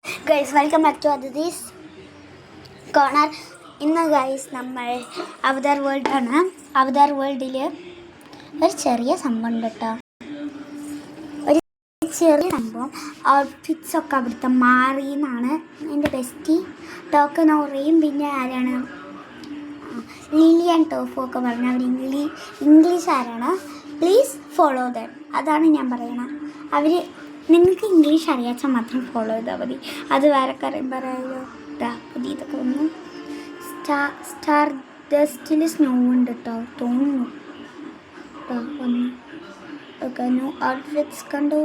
Guys welcome back to അതിഥീസ് corner. ഇന്ന് guys നമ്മൾ അവതാർ വേൾഡാണ്. അവതാർ വേൾഡിൽ ഒരു ചെറിയ സംഭവം ഉണ്ട് കേട്ടോ. ഒരു ചെറിയ സംഭവം ഔട്ട്ഫിറ്റ്സ് ഒക്കെ അവിടുത്തെ മാറി എന്നാണ് എൻ്റെ ബെസ്റ്റി ടോക്കനോറയും പിന്നെ ആരാണ് ലിലി ആൻഡ് ടോഫോ ഒക്കെ പറഞ്ഞ അവർ ഇംഗ്ലീഷ് ആരാണ്. Please follow dum. അതാണ് ഞാൻ പറയണത്. അവർ നിങ്ങൾക്ക് ഇംഗ്ലീഷ് അറിയാച്ചാൽ മാത്രം ഫോളോ ചെയ്താൽ മതി. അത് വേറെ കാര്യം പറയാമല്ലോ. പുതിയ ഇതൊക്കെ വന്നു. സ്റ്റാർ ഡസ്റ്റിൽ സ്നോ ഉണ്ട് കേട്ടോ തോന്നുന്നു. ഒന്ന് ഓക്കെ ന്യൂ ഔട്ട്ഫിറ്റ്സ് കണ്ടോ.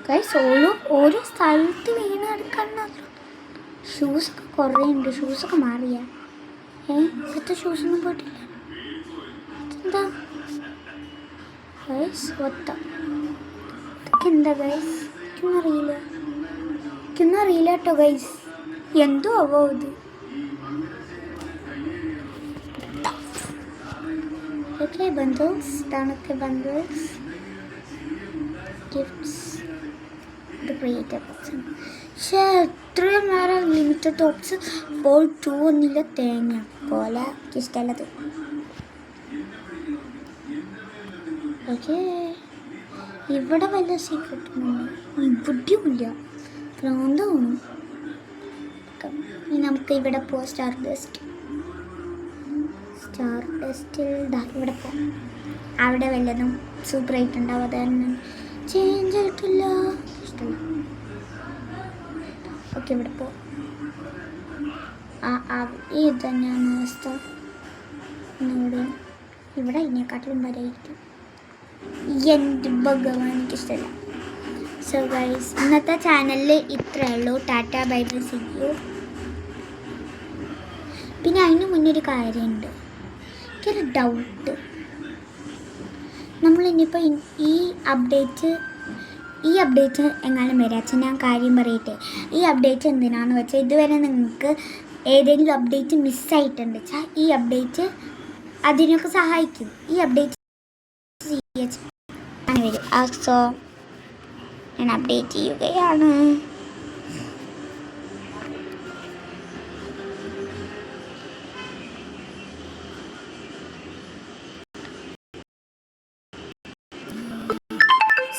ഗൈസ് ഓരോ സ്ഥലത്ത് വീണെടുക്കണം. ഷൂസൊക്കെ കുറേ ഉണ്ട്. ഷൂസൊക്കെ മാറിയ ഇപ്പോഴത്തെ ഷൂസൊന്നും പോയിട്ടില്ല. എന്താ ഗൈസ് ഒത്ത ഇതൊക്കെ എന്താ ഗൈസ്? എനിക്കൊന്നും അറിയില്ല കേട്ടോ ഗൈസ്. എന്തോ ആവോ ഇത്. Okay bundles. ഇതാണൊക്കെ ബണ്ടിൽസ് ഗിഫ്റ്റ്സ്. Creative box. പക്ഷേ എത്രയും നേരം ലിമിറ്റഡ് ടോപ്സ് ഇപ്പോൾ 2 ഒന്നില്ല തേങ്ങ പോലെ ഇഷ്ടമുള്ളത്. ഓക്കെ ഇവിടെ വല്ല സീക്രട്ട് ഇവിടെയുമില്ല. ഭ്രാന്ത് തോന്നും. നമുക്ക് ഇവിടെ പോവാം. സ്റ്റാർ ഡസ്റ്റിൽ ഇവിടെ പോവാം. അവിടെ വല്ലതും സൂപ്പറായിട്ട് ഉണ്ടാവും. അത് തന്നെ ചേഞ്ച് ആയിട്ടില്ല. ഇഷ്ടമല്ല. ഓക്കെ ഇവിടെ പോ. ഇത് തന്നെയാണ് അവസ്ഥ. ഇവിടെ ഇതിനെക്കാട്ടിലും വരെയായിരിക്കും. എൻ്റെ ഭഗവാൻ എനിക്കിഷ്ടമല്ല. സോ ഗൈസ് ഇന്നത്തെ ചാനലിൽ ഇത്രയേ ഉള്ളൂ. Tata bye bye see you. പിന്നെ അതിന് മുന്നൊരു കാര്യമുണ്ട്. എനിക്കൊരു ഡൗട്ട്. നമ്മളിനിയിപ്പോൾ ഈ അപ്ഡേറ്റ് എങ്ങാനും വരാച്ച ഞാൻ കാര്യം പറയട്ടെ. ഈ അപ്ഡേറ്റ് എന്തിനാന്ന് വെച്ചാൽ ഇതുവരെ നിങ്ങൾക്ക് ഏതെങ്കിലും അപ്ഡേറ്റ് മിസ്സായിട്ടുണ്ട് വെച്ചാൽ ഈ അപ്ഡേറ്റ് അതിനൊക്കെ സഹായിക്കും. ഈ അപ്ഡേറ്റ് വരും. സോ ഞാൻ അപ്ഡേറ്റ് ചെയ്യുകയാണ്.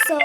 സോ